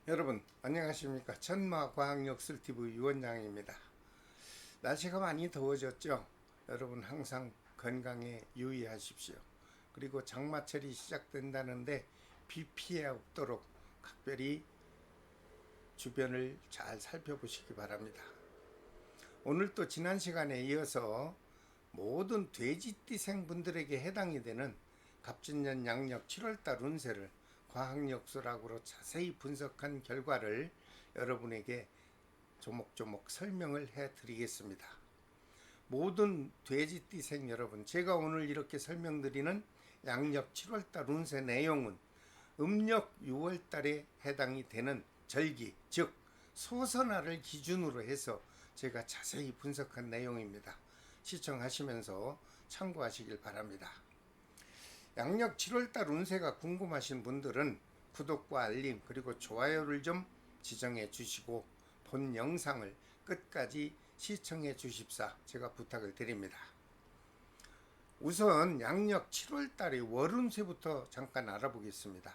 여러분 안녕하십니까. 천마과학역술TV 유원장입니다. 날씨가 많이 더워졌죠. 여러분 항상 건강에 유의하십시오. 그리고 장마철이 시작된다는데 비 피해 없도록 각별히 주변을 잘 살펴보시기 바랍니다. 오늘 또 지난 시간에 이어서 모든 돼지띠생분들에게 해당이 되는 갑진년 양력 7월달 운세를 과학역술학으로 자세히 분석한 결과를 여러분에게 조목조목 설명을 해 드리겠습니다. 모든 돼지띠생 여러분, 제가 오늘 이렇게 설명드리는 양력 7월달 운세 내용은 음력 6월달에 해당이 되는 절기, 즉 소선화를 기준으로 해서 제가 자세히 분석한 내용입니다. 시청하시면서 참고하시길 바랍니다. 양력 7월달 운세가 궁금하신 분들은 구독과 알림 그리고 좋아요를 좀 지정해 주시고 본 영상을 끝까지 시청해 주십사 제가 부탁을 드립니다. 우선 양력 7월달의 월운세부터 잠깐 알아보겠습니다.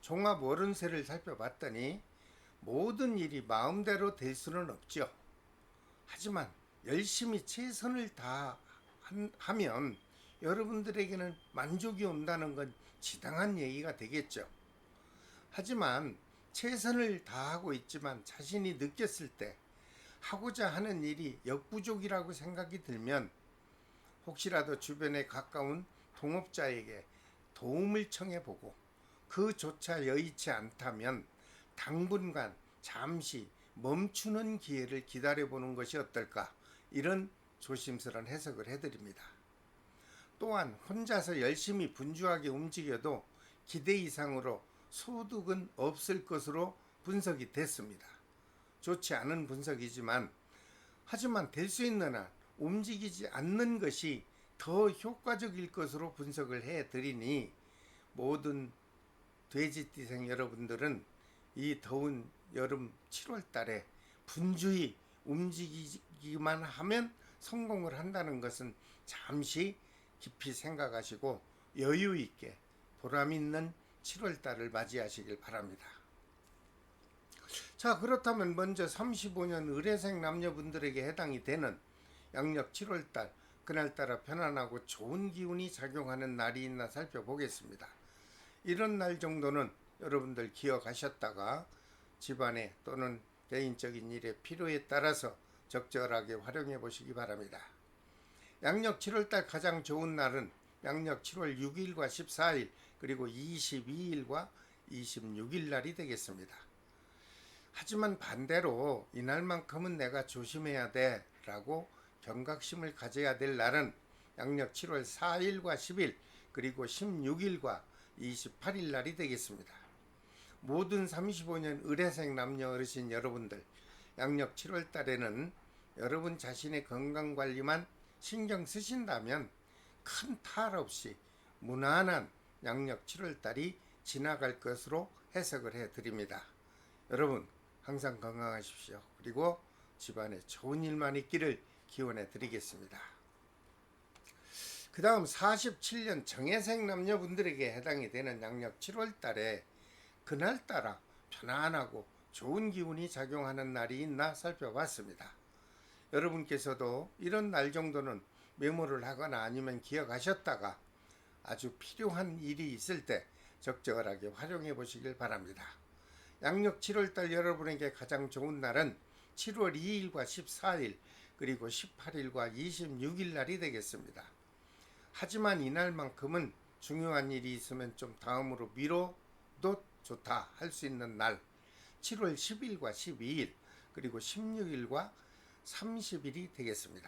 종합 월운세를 살펴봤더니 모든 일이 마음대로 될 수는 없죠. 하지만 열심히 최선을 다하면 여러분들에게는 만족이 온다는 건 지당한 얘기가 되겠죠. 하지만 최선을 다하고 있지만 자신이 느꼈을 때 하고자 하는 일이 역부족이라고 생각이 들면 혹시라도 주변에 가까운 동업자에게 도움을 청해보고 그조차 여의치 않다면 당분간 잠시 멈추는 기회를 기다려보는 것이 어떨까, 이런 조심스러운 해석을 해드립니다. 또한 혼자서 열심히 분주하게 움직여도 기대 이상으로 소득은 없을 것으로 분석이 됐습니다. 좋지 않은 분석이지만 하지만 될 수 있는 한 움직이지 않는 것이 더 효과적일 것으로 분석을 해드리니 모든 돼지띠생 여러분들은 이 더운 여름 7월달에 분주히 움직이기만 하면 성공을 한다는 것은 잠시 깊이 생각하시고 여유 있게 보람 있는 7월달을 맞이하시길 바랍니다. 자, 그렇다면 먼저 35년 의뢰생 남녀분들에게 해당이 되는 양력 7월달, 그날따라 편안하고 좋은 기운이 작용하는 날이 있나 살펴보겠습니다. 이런 날 정도는 여러분들 기억하셨다가 집안에 또는 개인적인 일의 필요에 따라서 적절하게 활용해 보시기 바랍니다. 양력 7월달 가장 좋은 날은 양력 7월 6일과 14일 그리고 22일과 26일 날이 되겠습니다. 하지만 반대로 이날만큼은 내가 조심해야 돼 라고 경각심을 가져야 될 날은 양력 7월 4일과 10일 그리고 16일과 28일 날이 되겠습니다. 모든 35년 의뢰생 남녀 어르신 여러분들, 양력 7월 달에는 여러분 자신의 건강관리만 신경 쓰신다면 큰 탈 없이 무난한 양력 7월 달이 지나갈 것으로 해석을 해드립니다. 여러분 항상 건강하십시오. 그리고 집안에 좋은 일만 있기를 기원해 드리겠습니다. 그 다음 47년 정예생 남녀분들에게 해당이 되는 양력 7월 달에 그날따라 편안하고 좋은 기운이 작용하는 날이 있나 살펴봤습니다. 여러분께서도 이런 날 정도는 메모를 하거나 아니면 기억하셨다가 아주 필요한 일이 있을 때 적절하게 활용해 보시길 바랍니다. 양력 7월달 여러분에게 가장 좋은 날은 7월 2일과 14일 그리고 18일과 26일 날이 되겠습니다. 하지만 이날만큼은 중요한 일이 있으면 좀 다음으로 미뤄도 좋다 할 수 있는 날 7월 10일과 12일 그리고 16일과 30일이 되겠습니다.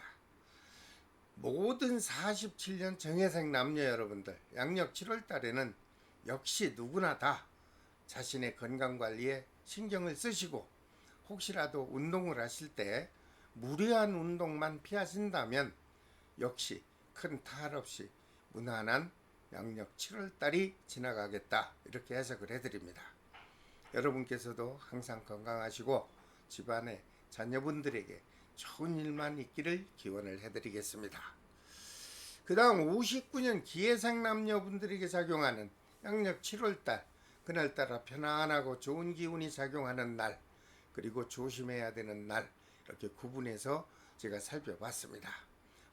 모든 47년 정예생 남녀 여러분들, 양력 7월 달에는 역시 누구나 다 자신의 건강관리에 신경을 쓰시고 혹시라도 운동을 하실 때 무리한 운동만 피하신다면 역시 큰 탈 없이 무난한 양력 7월 달이 지나가겠다, 이렇게 해석을 해드립니다. 여러분께서도 항상 건강하시고 집안의 자녀분들에게 좋은 일만 있기를 기원을 해드리겠습니다. 그 다음 59년 기해생 남녀분들에게 작용하는 양력 7월달, 그날따라 편안하고 좋은 기운이 작용하는 날, 그리고 조심해야 되는 날, 이렇게 구분해서 제가 살펴봤습니다.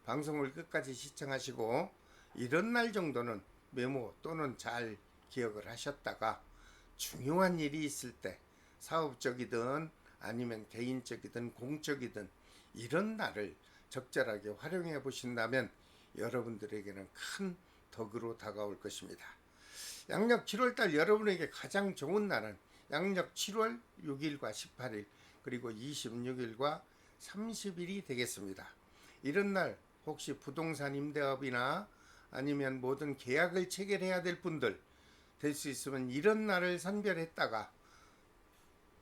방송을 끝까지 시청하시고 이런 날 정도는 메모 또는 잘 기억을 하셨다가 중요한 일이 있을 때, 사업적이든 아니면 개인적이든 공적이든 이런 날을 적절하게 활용해 보신다면 여러분들에게는 큰 덕으로 다가올 것입니다. 양력 7월달 여러분에게 가장 좋은 날은 양력 7월 6일과 18일, 그리고 26일과 30일이 되겠습니다. 이런 날 혹시 부동산 임대업이나 아니면 모든 계약을 체결해야 될 분들, 될 수 있으면 이런 날을 선별했다가,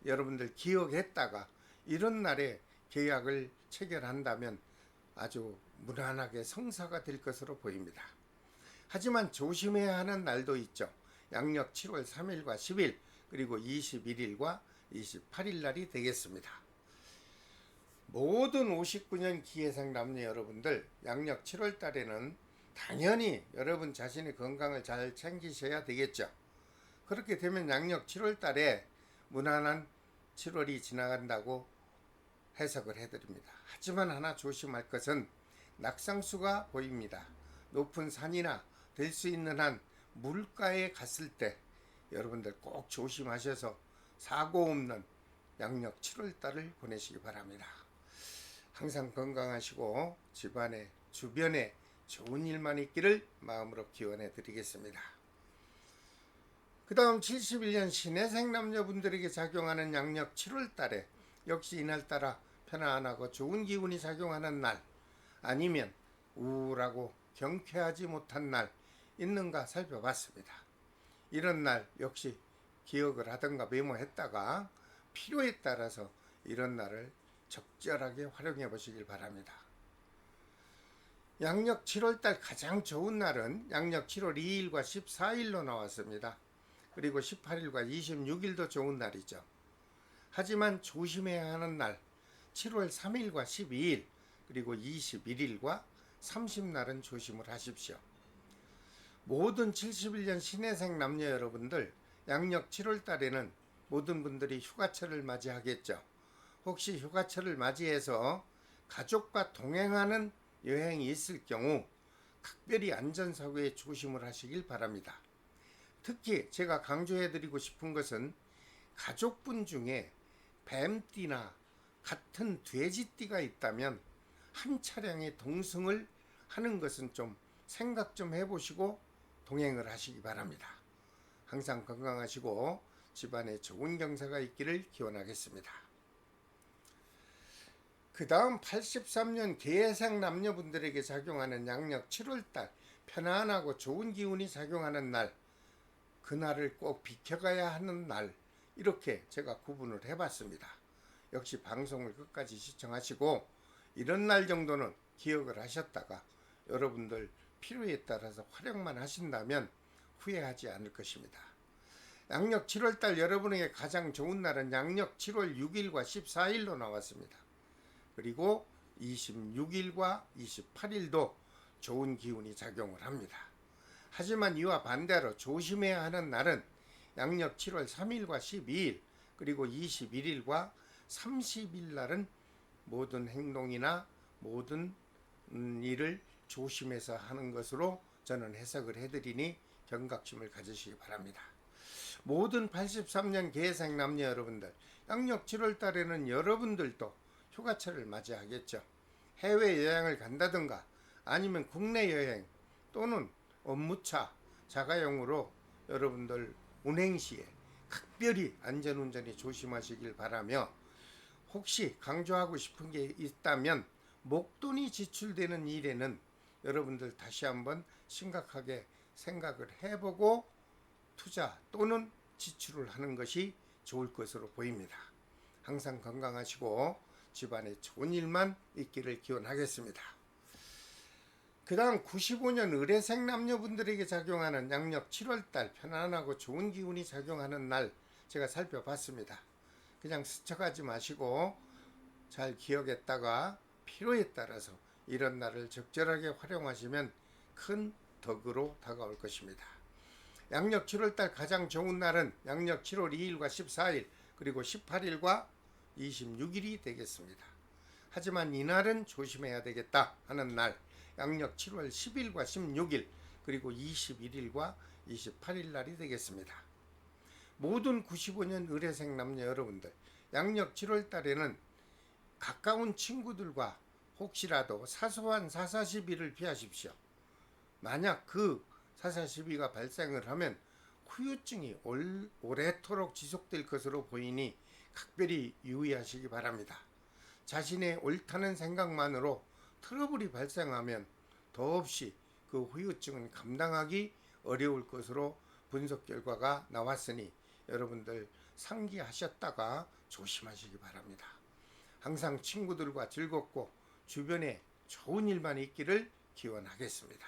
여러분들 기억했다가 이런 날에 계약을 체결한다면 아주 무난하게 성사가 될 것으로 보입니다. 하지만 조심해야 하는 날도 있죠. 양력 7월 3일과 10일, 그리고 21일과 28일 날이 되겠습니다. 모든 59년 기해생 남녀 여러분들, 양력 7월 달에는 당연히 여러분 자신의 건강을 잘 챙기셔야 되겠죠. 그렇게 되면 양력 7월 달에 무난한 7월이 지나간다고 해석을 해드립니다. 하지만 하나 조심할 것은 낙상수가 보입니다. 높은 산이나 될 수 있는 한 물가에 갔을 때 여러분들 꼭 조심하셔서 사고 없는 양력 7월 달을 보내시기 바랍니다. 항상 건강하시고 집안에 주변에 좋은 일만 있기를 마음으로 기원해 드리겠습니다. 그 다음 71년 신해생 남녀분들에게 작용하는 양력 7월 달에 역시 이날따라 편안하고 좋은 기운이 작용하는 날, 아니면 우울하고 경쾌하지 못한 날 있는가 살펴봤습니다. 이런 날 역시 기억을 하던가 메모했다가 필요에 따라서 이런 날을 적절하게 활용해 보시길 바랍니다. 양력 7월달 가장 좋은 날은 양력 7월 2일과 14일로 나왔습니다. 그리고 18일과 26일도 좋은 날이죠. 하지만 조심해야 하는 날 7월 3일과 12일, 그리고 21일과 30날은 조심을 하십시오. 모든 71년 신해생 남녀 여러분들, 양력 7월 달에는 모든 분들이 휴가철을 맞이하겠죠. 혹시 휴가철을 맞이해서 가족과 동행하는 여행이 있을 경우 각별히 안전사고에 조심을 하시길 바랍니다. 특히 제가 강조해드리고 싶은 것은 가족분 중에 뱀띠나 같은 돼지띠가 있다면 한 차량에 동승을 하는 것은 좀 생각 좀 해보시고 동행을 하시기 바랍니다. 항상 건강하시고 집안에 좋은 경사가 있기를 기원하겠습니다. 그 다음 83년 계해생 남녀분들에게 작용하는 양력 7월달 편안하고 좋은 기운이 작용하는 날, 그날을 꼭 비켜가야 하는 날, 이렇게 제가 구분을 해봤습니다. 역시 방송을 끝까지 시청하시고 이런 날 정도는 기억을 하셨다가 여러분들 필요에 따라서 활용만 하신다면 후회하지 않을 것입니다. 양력 7월달 여러분에게 가장 좋은 날은 양력 7월 6일과 14일로 나왔습니다. 그리고 26일과 28일도 좋은 기운이 작용을 합니다. 하지만 이와 반대로 조심해야 하는 날은 양력 7월 3일과 12일, 그리고 21일과 30일 날은 모든 행동이나 모든 일을 조심해서 하는 것으로 저는 해석을 해드리니 경각심을 가지시기 바랍니다. 모든 83년 계해생 남녀 여러분들, 양력 7월 달에는 여러분들도 휴가철을 맞이하겠죠. 해외여행을 간다든가 아니면 국내 여행 또는 업무차, 자가용으로 여러분들 운행 시에 각별히 안전운전에 조심하시길 바라며, 혹시 강조하고 싶은 게 있다면 목돈이 지출되는 일에는 여러분들 다시 한번 심각하게 생각을 해보고 투자 또는 지출을 하는 것이 좋을 것으로 보입니다. 항상 건강하시고 집안에 좋은 일만 있기를 기원하겠습니다. 그 다음 95년 의뢰생 남녀분들에게 작용하는 양력 7월달 편안하고 좋은 기운이 작용하는 날 제가 살펴봤습니다. 그냥 스쳐가지 마시고 잘 기억했다가 필요에 따라서 이런 날을 적절하게 활용하시면 큰 덕으로 다가올 것입니다. 양력 7월달 가장 좋은 날은 양력 7월 2일과 14일 그리고 18일과 26일이 되겠습니다. 하지만 이날은 조심해야 되겠다 하는 날 양력 7월 10일과 16일 그리고 21일과 28일 날이 되겠습니다. 모든 95년 의뢰생 남녀 여러분들, 양력 7월 달에는 가까운 친구들과 혹시라도 사소한 사사시비를 피하십시오. 만약 그 사사시비가 발생을 하면 후유증이 오래도록 지속될 것으로 보이니 각별히 유의하시기 바랍니다. 자신의 옳다는 생각만으로 트러블이 발생하면 더없이 그 후유증은 감당하기 어려울 것으로 분석 결과가 나왔으니 여러분들 상기하셨다가 조심하시기 바랍니다. 항상 친구들과 즐겁고 주변에 좋은 일만 있기를 기원하겠습니다.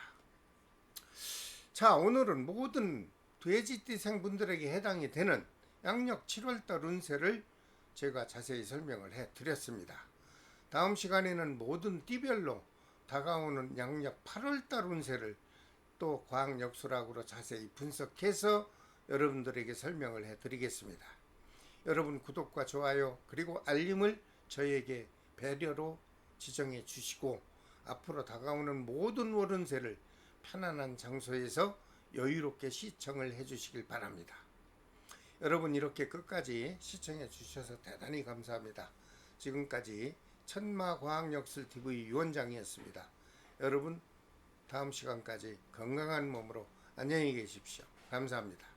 자, 오늘은 모든 돼지띠생 분들에게 해당이 되는 양력 7월달 운세를 제가 자세히 설명을 해드렸습니다. 다음 시간에는 모든 띠별로 다가오는 양력 8월달 운세를 또 과학역술학으로 자세히 분석해서 여러분들에게 설명을 해드리겠습니다. 여러분 구독과 좋아요 그리고 알림을 저에게 배려로 지정해 주시고 앞으로 다가오는 모든 월운세를 편안한 장소에서 여유롭게 시청을 해 주시길 바랍니다. 여러분 이렇게 끝까지 시청해 주셔서 대단히 감사합니다. 지금까지 천마과학역술TV 유원장이었습니다. 여러분 다음 시간까지 건강한 몸으로 안녕히 계십시오. 감사합니다.